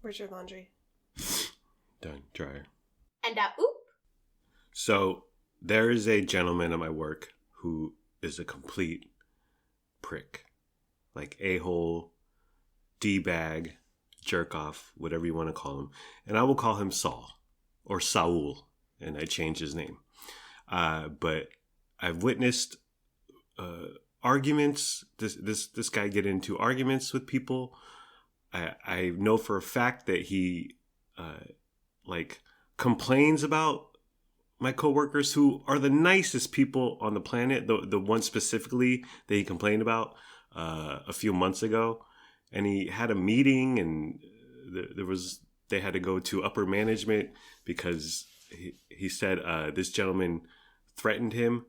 Where's your laundry? Done. Dryer. And oop. So there is a gentleman at my work who is a complete prick. Like a-hole, D-bag, jerk-off, whatever you want to call him. And I will call him Saul or Saul, and I changed his name. But I've witnessed arguments. This guy get into arguments with people. I know for a fact that he complains about my coworkers who are the nicest people on the planet. The one specifically that he complained about a few months ago, and he had a meeting, and they had to go to upper management because he said this gentleman threatened him.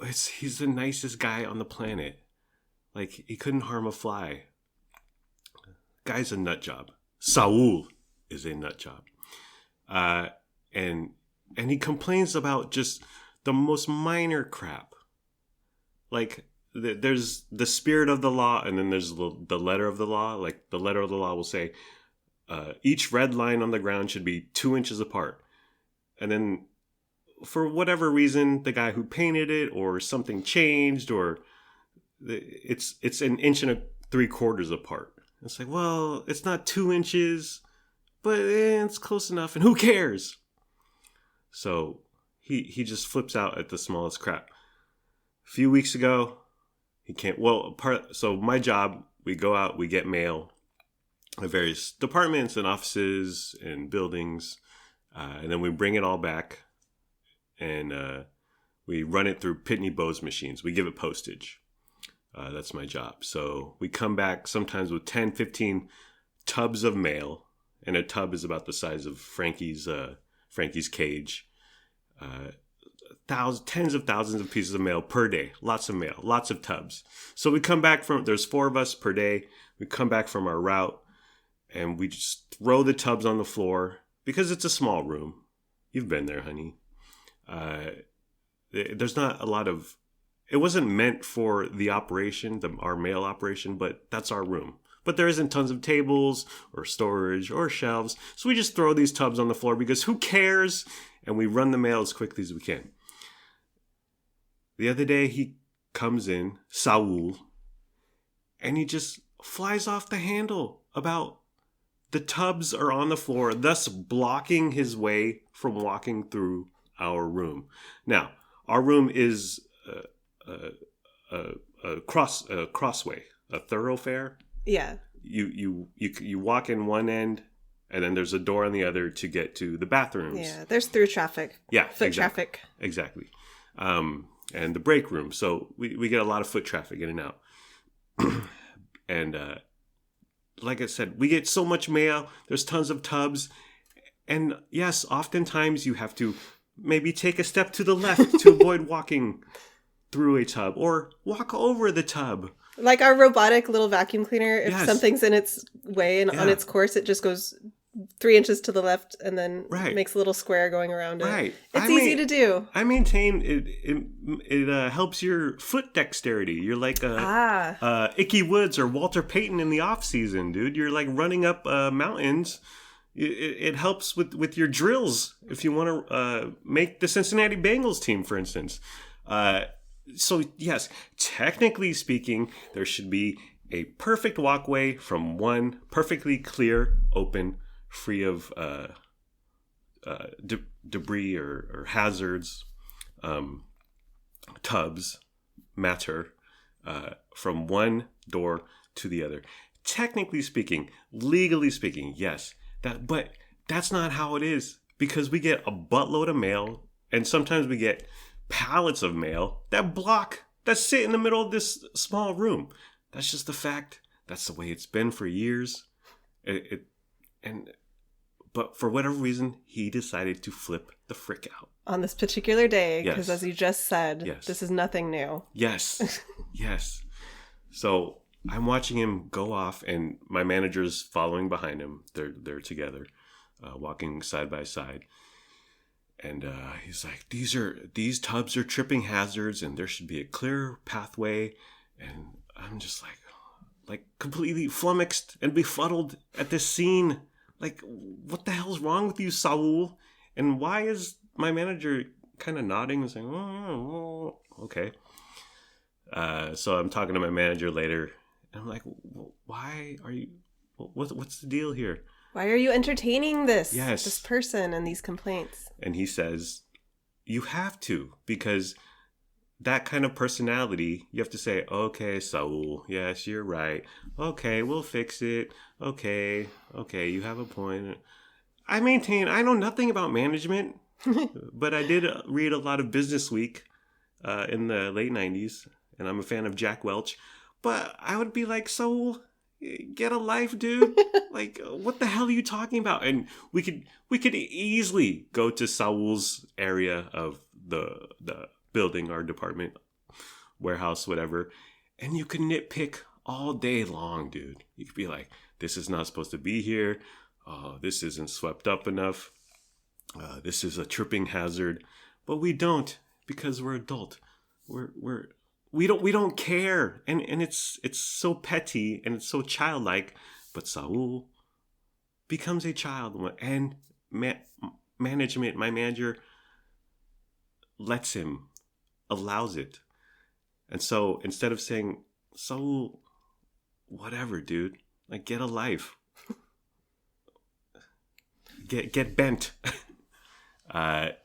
He's the nicest guy on the planet. Like, he couldn't harm a fly. Guy's a nut job. Saul is a nut job. And he complains about just the most minor crap. Like, there's the spirit of the law, and then there's the letter of the law. Like, the letter of the law will say, each red line on the ground should be 2 inches apart. And then, for whatever reason, the guy who painted it, or something changed, or it's 1 3/4 inches apart. It's like, well, it's not 2 inches, but it's close enough, and who cares? So he just flips out at the smallest crap. A few weeks ago, he can't. Well, so my job, we go out, we get mail at various departments and offices and buildings, and then we bring it all back, and we run it through Pitney Bowes machines. We give it postage. That's my job. So we come back sometimes with 10, 15 tubs of mail, and a tub is about the size of Frankie's cage. Tens of thousands of pieces of mail per day. Lots of mail, lots of tubs. So we come back there's 4 of us per day. We come back from our route, and we just throw the tubs on the floor because it's a small room. You've been there, honey. There's not a lot of... It wasn't meant for the operation, our mail operation, but that's our room. But there isn't tons of tables or storage or shelves. So we just throw these tubs on the floor because who cares? And we run the mail as quickly as we can. The other day he comes in, Saul, and he just flies off the handle about the tubs are on the floor, thus blocking his way from walking through our room. Now, our room is a crossway, a thoroughfare. Yeah. You walk in one end, and then there's a door on the other to get to the bathrooms. Yeah, there's through traffic. Yeah, foot traffic. Exactly. And the break room. So we get a lot of foot traffic in and out. And like I said, we get so much mail. There's tons of tubs. And yes, oftentimes you have to maybe take a step to the left to avoid walking through a tub, or walk over the tub. Like our robotic little vacuum cleaner, if Yes. something's in its way and on its course, it just goes 3 inches to the left and then makes a little square going around it. Right. It's easy to do. I maintain it helps your foot dexterity. You're like Icky Woods or Walter Payton in the off season, dude. You're like running up mountains. It helps with your drills if you want to make the Cincinnati Bengals team, for instance. So yes, technically speaking, there should be a perfect walkway from one perfectly clear, open, free of debris or hazards, tubs, matter, from one door to the other. Technically speaking, legally speaking, yes. But that's not how it is, because we get a buttload of mail, and sometimes we get pallets of mail that sit in the middle of this small room. That's just the fact. That's the way it's been for years. But for whatever reason, he decided to flip the frick out on this particular day, because as you just said, this is nothing new. Yes. Yes. So I'm watching him go off, and my manager's following behind him. They're together, walking side by side. And he's like, these tubs are tripping hazards, and there should be a clear pathway. And I'm just like, like completely flummoxed and befuddled at this scene. Like, what the hell's wrong with you, Saul? And why is my manager kind of nodding and saying, oh, okay. So I'm talking to my manager later, and I'm like, why are you, what's the deal here? Why are you entertaining this person and these complaints? And he says, you have to, because that kind of personality, you have to say, okay, Saul, yes, you're right. Okay, we'll fix it. Okay, you have a point. I maintain I know nothing about management, but I did read a lot of Business Week in the late 90s, and I'm a fan of Jack Welch. But I would be like, Saul, get a life, dude. Like, what the hell are you talking about? And we could easily go to Saul's area of the building, our department, warehouse, whatever, and you could nitpick all day long, dude. You could be like, this is not supposed to be here. Oh, this isn't swept up enough. This is a tripping hazard. But we don't, because we're adult. We don't care. And it's so petty and it's so childlike. But Saul becomes a child, and management, my manager, lets him, allows it. And so instead of saying, Saul, whatever, dude, like, get a life. Get bent. They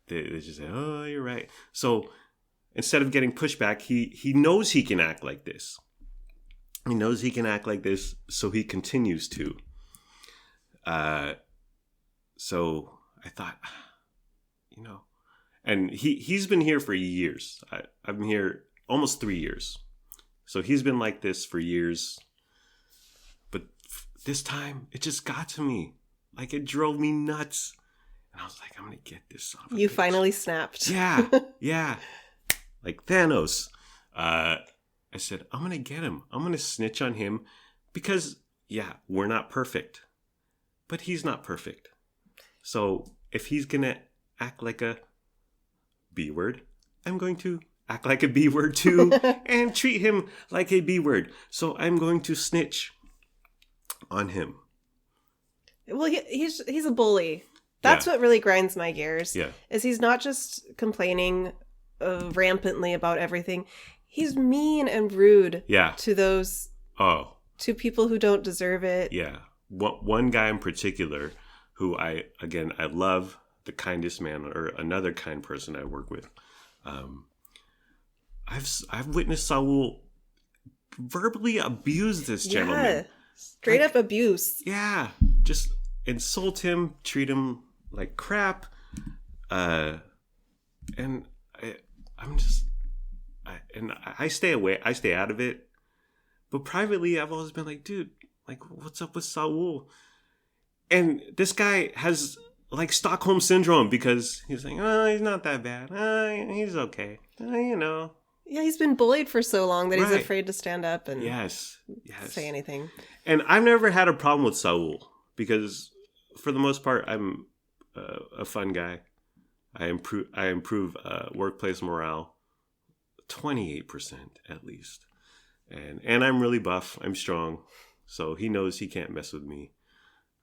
just say, oh, you're right. So instead of getting pushback, he knows he can act like this. He knows he can act like this, so he continues to. So I thought, and he's been here for years. I've been here almost 3 years. So he's been like this for years. But this time, it just got to me. Like, it drove me nuts. And I was like, I'm going to get this son of a You bitch. finally snapped. Yeah. Like Thanos. I said, I'm going to get him. I'm going to snitch on him. Because, we're not perfect. But he's not perfect. So if he's going to act like a B word, I'm going to act like a B word too. And treat him like a B word. So I'm going to snitch on him. Well, he's a bully. That's what really grinds my gears. Yeah. Is he's not just complaining rampantly about everything. He's mean and rude to those to people who don't deserve it. Yeah. One guy in particular who I love, the kindest man, or another kind person I work with. I've witnessed Saul verbally abuse this gentleman. Yeah. Straight up abuse. Yeah. Just insult him, treat him like crap. And I stay away. I stay out of it. But privately, I've always been like, dude, like, what's up with Saul? And this guy has like Stockholm syndrome because he's like, oh, he's not that bad. He's okay. Yeah, he's been bullied for so long that he's afraid to stand up and say anything. And I've never had a problem with Saul because, for the most part, I'm a fun guy. I improve workplace morale 28% at least. And I'm really buff. I'm strong. So he knows he can't mess with me.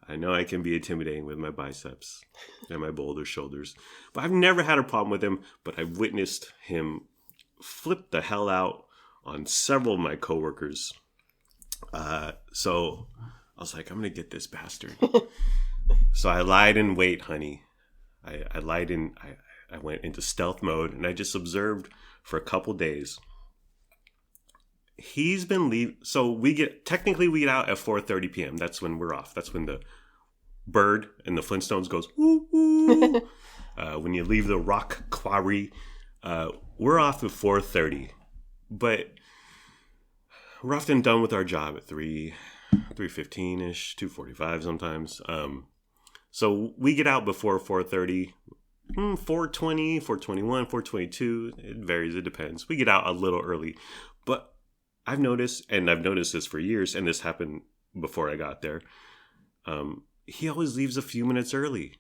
I know I can be intimidating with my biceps and my boulder shoulders. But I've never had a problem with him. But I've witnessed him flip the hell out on several of my coworkers. So I was like, I'm going to get this bastard. So I lied in wait, honey. I lied in... I went into stealth mode and I just observed for a couple days. He's been leaving. So we get out at 4:30 p.m. That's when we're off. That's when the bird in the Flintstones goes, woo, woo. When you leave the rock quarry, we're off at 4:30. But we're often done with our job at 3:15-ish, 2:45 sometimes. So we get out before 4:30. 4:20, 4:21, 4:22. It varies. It depends. We get out a little early. But I've noticed this for years, and this happened before I got there. He always leaves a few minutes early.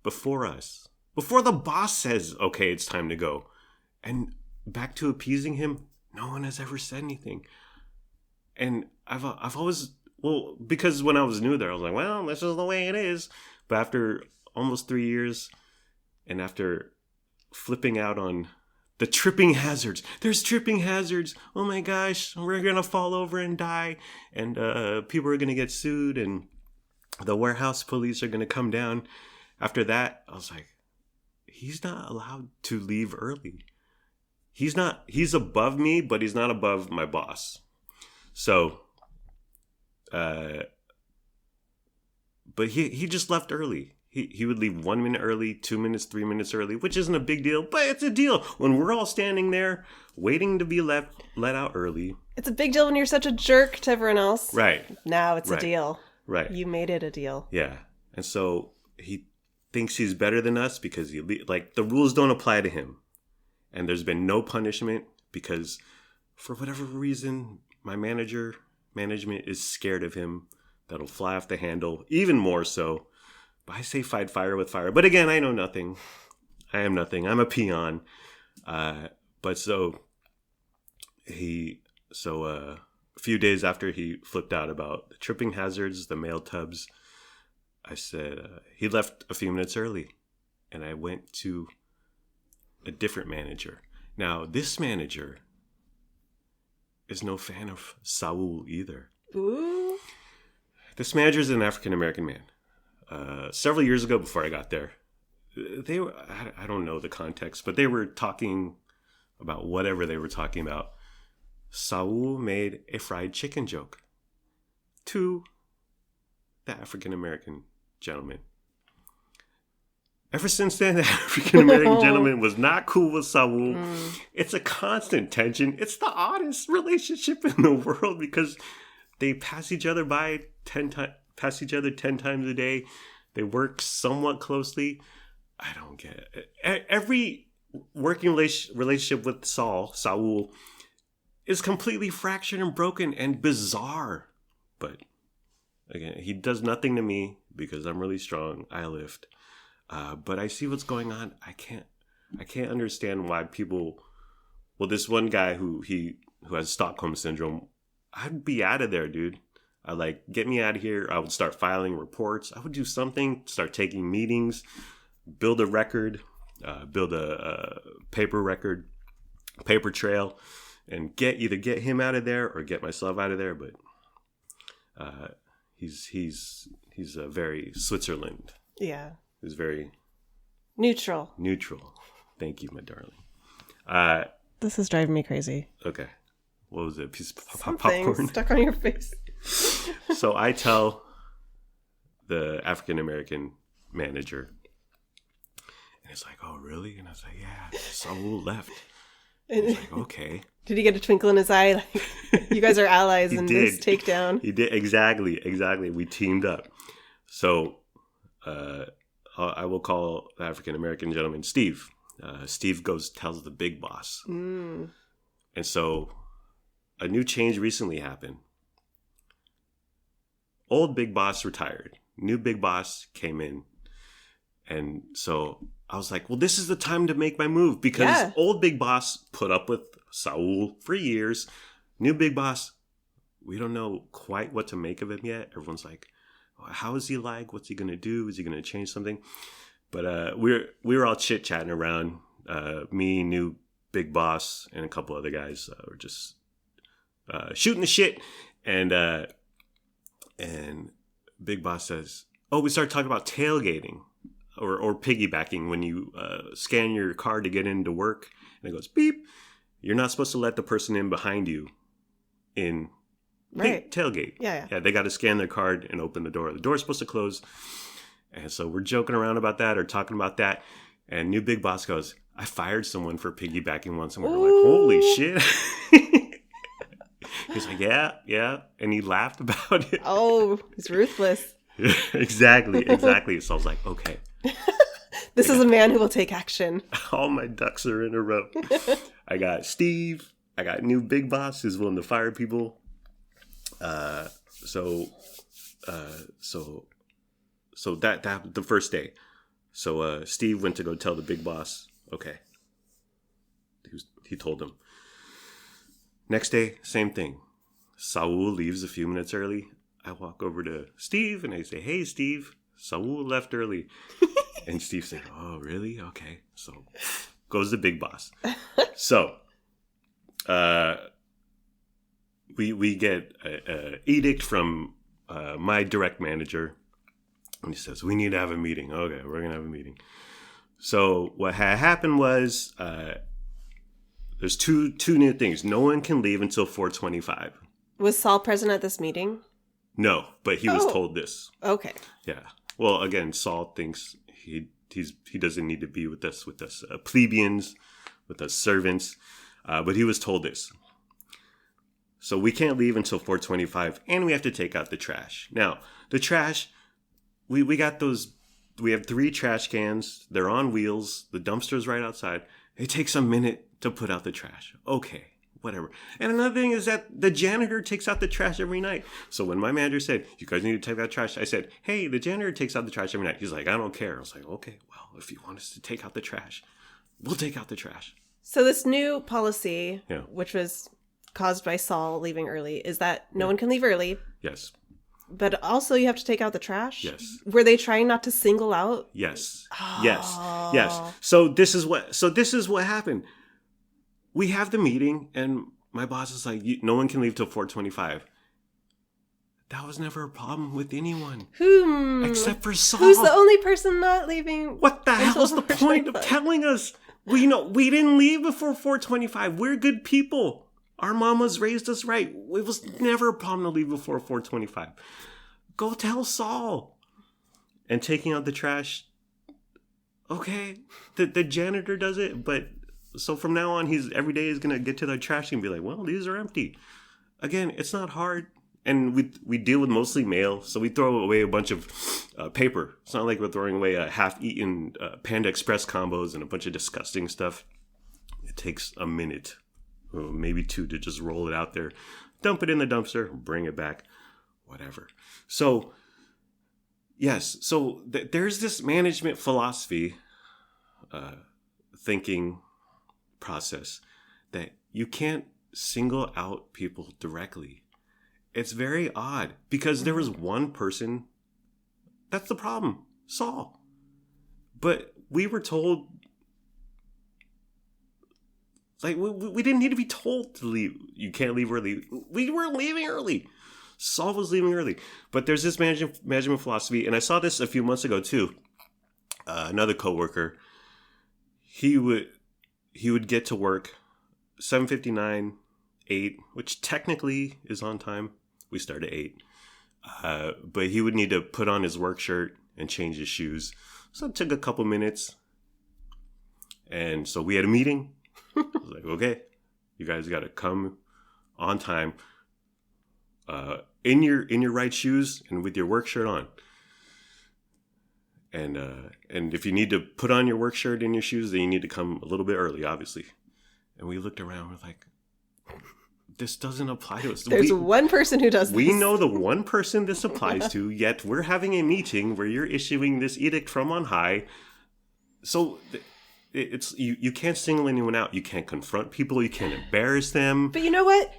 Before us. Before the boss says, okay, it's time to go. And back to appeasing him, no one has ever said anything. And I've always, well, because when I was new there, I was like, well, this is the way it is. But after almost 3 years, and after flipping out on the tripping hazards, there's tripping hazards. Oh my gosh, we're going to fall over and die. And people are going to get sued. And the warehouse police are going to come down. After that, I was like, he's not allowed to leave early. He's above me, but he's not above my boss. So, but he just left early. He would leave 1 minute early, 2 minutes, 3 minutes early, which isn't a big deal, but it's a deal when we're all standing there waiting to be let out early. It's a big deal when you're such a jerk to everyone else. Right. Now it's a deal. Right. You made it a deal. Yeah. And so he thinks he's better than us because the rules don't apply to him. And there's been no punishment because for whatever reason, my management is scared of him. That'll fly off the handle, even more so. But I say fight fire with fire. But again, I know nothing. I am nothing. I'm a peon. But so a few days after he flipped out about the tripping hazards, the mail tubs, I said, he left a few minutes early. And I went to a different manager. Now, this manager is no fan of Saul either. Ooh. This manager is an African-American man. Several years ago, before I got there, they were, I don't know the context, but they were talking about whatever they were talking about. Saul made a fried chicken joke to the African-American gentleman. Ever since then, the African-American gentleman was not cool with Saul. It's a constant tension. It's the oddest relationship in the world because they pass each other 10 times a day. They work somewhat closely. I don't get it. Every working relationship with Saul, is completely fractured and broken and bizarre. But again, he does nothing to me because I'm really strong. I lift. But I see what's going on. I can't understand why people. Well, this one guy who has Stockholm syndrome, I'd be out of there, dude. Get me out of here. I would start filing reports. I would do something. Start taking meetings. Build a record. Build a paper record, paper trail, and either get him out of there or get myself out of there. But he's very Switzerland. Yeah. He's very neutral. Thank you, my darling. This is driving me crazy. Okay. What was it? A piece of Something popcorn? Stuck on your face. So I tell the African-American manager, and it's like, oh, really? And I was like, yeah, Saul left. And he's like, okay. Did he get a twinkle in his eye? Like, you guys are allies in this takedown. He did. Exactly. We teamed up. So I will call the African-American gentleman Steve. Steve tells the big boss. And so a new change recently happened. Old big boss retired. New big boss came in. And so I was like, well, this is the time to make my move because old big boss put up with Saul for years. New big boss, we don't know quite what to make of him yet. Everyone's like, how is he like? What's he going to do? Is he going to change something? But we were all chit-chatting around. Me, new big boss, and a couple other guys were just shooting the shit. And big boss says, oh, we started talking about tailgating or piggybacking when you scan your card to get into work. And it goes, beep. You're not supposed to let the person in behind you in tailgate. Yeah. They got to scan their card and open the door. The door's supposed to close. And so we're joking around about that or talking about that. And new big boss goes, I fired someone for piggybacking once. And we're like, holy shit. He's like, yeah. And he laughed about it. Oh, he's ruthless. Exactly. So I was like, okay. This is a man who will take action. All my ducks are in a row. I got Steve. I got new big boss who's willing to fire people. So that the first day. So Steve went to go tell the big boss. Okay. He told him. Next day, same thing. Saul leaves a few minutes early. I walk over to Steve and I say, "Hey, Steve, Saul left early." And Steve said, "Oh, really? Okay." So goes the big boss. So we get an edict from my direct manager. And he says, "We need to have a meeting." Okay, we're going to have a meeting. So what happened was there's two new things. No one can leave until 4:25. Was Saul present at this meeting? No, but he was told this. Okay. Yeah. Well, again, Saul thinks he doesn't need to be with us plebeians, with us servants, but he was told this. So we can't leave until 4:25, and we have to take out the trash. Now, the trash, we got those. We have 3 trash cans. They're on wheels. The dumpster's right outside. It takes a minute to put out the trash. Okay, whatever. And another thing is that the janitor takes out the trash every night. So when my manager said, "You guys need to take out trash," I said, "Hey, the janitor takes out the trash every night." He's like, "I don't care." I was like, "Okay, well, if you want us to take out the trash, we'll take out the trash." So this new policy, which was caused by Saul leaving early, is that no one can leave early. Yes. But also you have to take out the trash? Yes. Were they trying not to single out? Yes. Oh. Yes. So this is what happened. We have the meeting and my boss is like, "No one can leave till 4:25. That was never a problem with anyone. Except for Saul. Who's the only person not leaving? What the hell is the point of telling us? We didn't leave before 4:25. We're good people. Our mamas raised us right. It was never a problem to leave before 4:25. Go tell Saul." And taking out the trash, okay, the janitor does it, but so from now on, every day is gonna get to the trash and be like, "Well, these are empty." Again, it's not hard, and we deal with mostly mail, so we throw away a bunch of paper. It's not like we're throwing away half-eaten Panda Express combos and a bunch of disgusting stuff. It takes a minute. Maybe 2 to just roll it out there, dump it in the dumpster, bring it back, whatever. So, yes, so there's this management philosophy, thinking process that you can't single out people directly. It's very odd because there was one person. That's the problem, Saul. But we were told. Like, we didn't need to be told to leave. You can't leave early. We weren't leaving early. Saul was leaving early. But there's this management philosophy, and I saw this a few months ago, too. Another coworker, he would get to work 7:59, 8, which technically is on time. We start at 8. But he would need to put on his work shirt and change his shoes. So it took a couple minutes. And so we had a meeting. I was like, "Okay, you guys got to come on time, in your right shoes and with your work shirt on. And if you need to put on your work shirt and your shoes, then you need to come a little bit early, obviously." And we looked around, we're like, this doesn't apply to us. There's one person who does this. We know the one person this applies to, yet we're having a meeting where you're issuing this edict from on high. So it's you can't single anyone out. You can't confront people. You can't embarrass them. But you know what?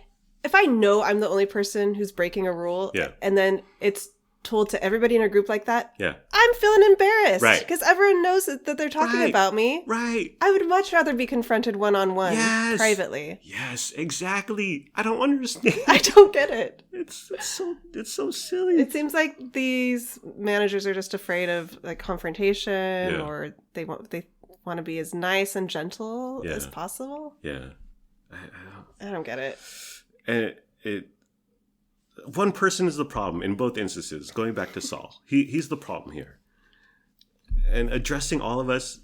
If I know I'm the only person who's breaking a rule, and then it's told to everybody in a group like that, I'm feeling embarrassed. Right. Because everyone knows that they're talking about me. Right. I would much rather be confronted one-on-one, privately. Yes, exactly. I don't understand. I don't get it. It's so silly. It seems like these managers are just afraid of like confrontation, or they want to be as nice and gentle as possible. Yeah. I don't get it. And one person is the problem in both instances. Going back to Saul, he's the problem here. And addressing all of us,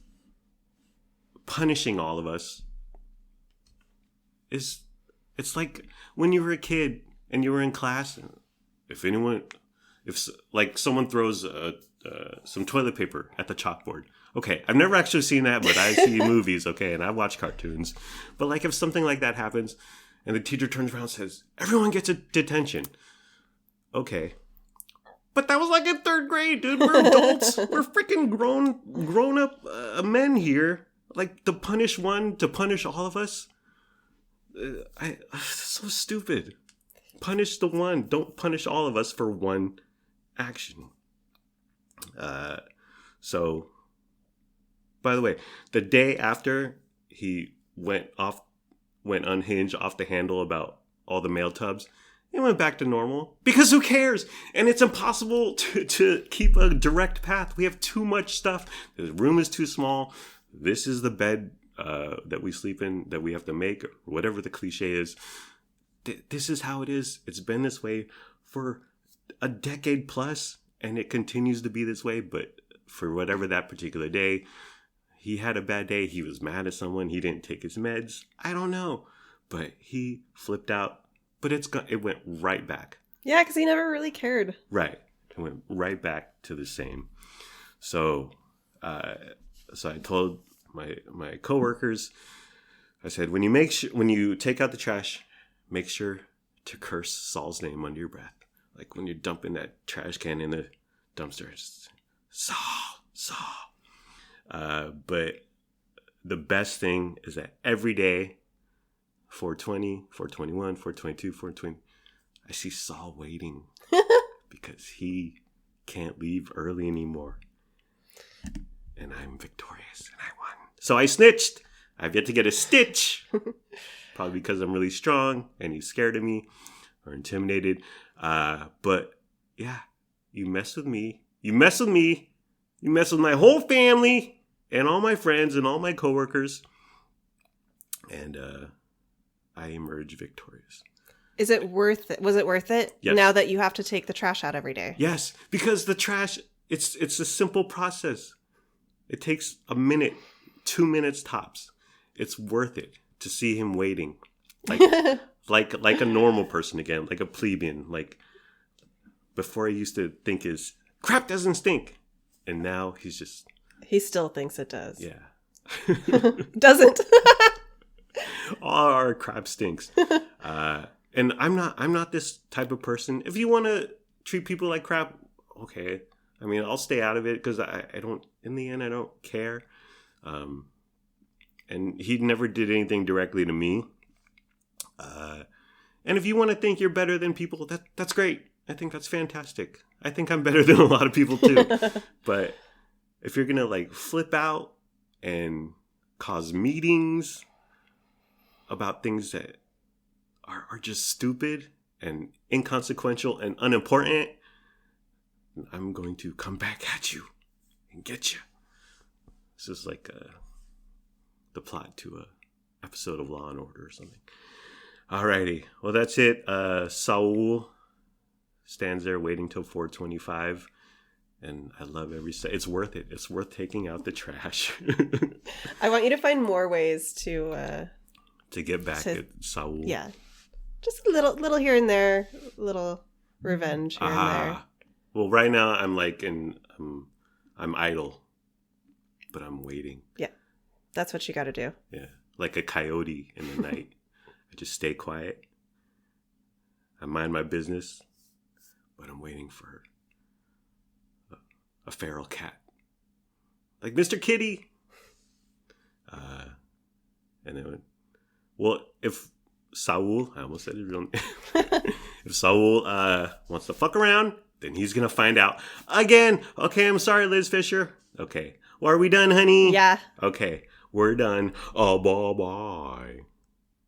punishing all of us, it's like when you were a kid and you were in class. If someone throws some toilet paper at the chalkboard. Okay, I've never actually seen that, but I see movies. Okay, and I watch cartoons. But like if something like that happens, and the teacher turns around and says, "Everyone gets a detention." Okay. But that was like in 3rd grade, dude. We're adults. We're freaking grown up men here. Like to punish one, to punish all of us. So stupid. Punish the one. Don't punish all of us for one action. So, by the way, the day after he went unhinged off the handle about all the mail tubs, it went back to normal. Because who cares? And it's impossible to keep a direct path. We have too much stuff. The room is too small. This is the bed that we sleep in that we have to make, or whatever the cliche is. This is how it is. It's been this way for a decade plus, and it continues to be this way. But for whatever that particular day, he had a bad day. He was mad at someone. He didn't take his meds. I don't know. But he flipped out. But it went right back. Yeah, because he never really cared. Right. It went right back to the same. So I told my coworkers, I said, when you take out the trash, make sure to curse Saul's name under your breath. Like when you're dumping that trash can in the dumpster. It's Saul. But the best thing is that every day, 420, 421, 422, 420, I see Saul waiting because he can't leave early anymore. And I'm victorious and I won. So I snitched. I've yet to get a stitch. Probably because I'm really strong and he's scared of me or intimidated. But yeah, you mess with me. You mess with me. You mess with my whole family and all my friends and all my coworkers. And I emerge victorious. Is it worth it? Was it worth it? Yes. Now that you have to take the trash out every day? Yes, because the trash, it's a simple process. It takes a minute, 2 minutes tops. It's worth it to see him waiting. Like a normal person again, like a plebeian. Like before I used to think his crap doesn't stink. And now he still thinks it does. Yeah. Doesn't. All our crap stinks. And I'm not this type of person. If you want to treat people like crap, okay. I mean, I'll stay out of it because I don't, in the end, I don't care. And he never did anything directly to me. And if you want to think you're better than people, that's great. I think that's fantastic. I think I'm better than a lot of people too. But if you're going to like flip out and cause meetings about things that are just stupid and inconsequential and unimportant, I'm going to come back at you and get you. This is like the plot to a episode of Law and Order or something. Alrighty. Well, that's it. Saul stands there waiting till 4:25. And I love every second. It's worth it. It's worth taking out the trash. I want you to find more ways to get back at Saul. Yeah. Just a little here and there, little revenge here and there. Well, right now I'm I'm idle, but I'm waiting. Yeah. That's what you got to do. Yeah. Like a coyote in the night. I just stay quiet. I mind my business, but I'm waiting for a feral cat. Like Mr. Kitty. And then, if Saul, I almost said his real name. If Saul wants to fuck around, then he's going to find out again. Okay, I'm sorry, Liz Fisher. Okay. Well, are we done, honey? Yeah. Okay, we're done. Oh, bye-bye.